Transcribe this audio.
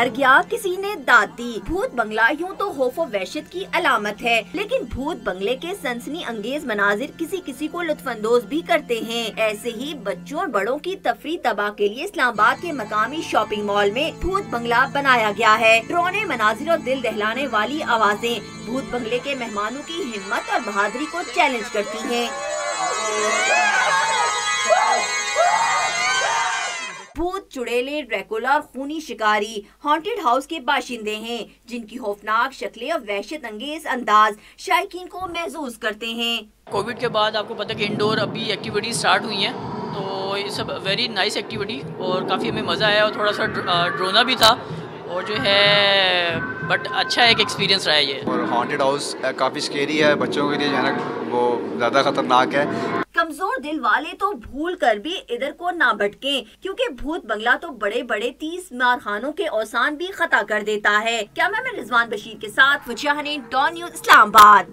डर गया, किसी ने दाद दी। भूत बंगला यूँ तो खौफ व वहशत की अलामत है, लेकिन भूत बंगले के सनसनी अंगेज मनाजिर किसी किसी को लुत्फानंदोज भी करते हैं। ऐसे ही बच्चों और बड़ों की तफरी तबाह के लिए इस्लामाबाद के मकामी शॉपिंग मॉल में भूत बंगला बनाया गया है। डरावने मनाजिर और दिल दहलाने वाली आवाजें भूत बंगले के मेहमानों की हिम्मत और बहादुरी को चैलेंज करती हैं। भूत, चुड़ैले, ड्रैकुला और खूनी शिकारी हॉन्टेड हाउस के बाशिंदे हैं, जिनकी खौफनाक शक्लें और वहशत अंगेज अंदाज शायकीन को महसूस करते हैं। कोविड के बाद आपको पता है कि इंडोर अभी एक्टिविटीज स्टार्ट हुई हैं, तो ये सब वेरी नाइस एक्टिविटी और काफ़ी हमें मज़ा आया और थोड़ा सा ड्रोना भी था और जो है बट अच्छा एक एक्सपीरियंस रहा है ये। और हॉन्टेड हाउस काफ़ी स्केरी है, बच्चों के लिए जो है ना वो ज़्यादा खतरनाक है। कमजोर दिल वाले तो भूल कर भी इधर को ना भटकें, क्योंकि भूत बंगला तो बड़े बड़े 30 मारखानों के औसान भी खता कर देता है। कैमरामैन रिजवान बशीर के साथ फुजिया हनीन, डॉन न्यूज़, इस्लामाबाद।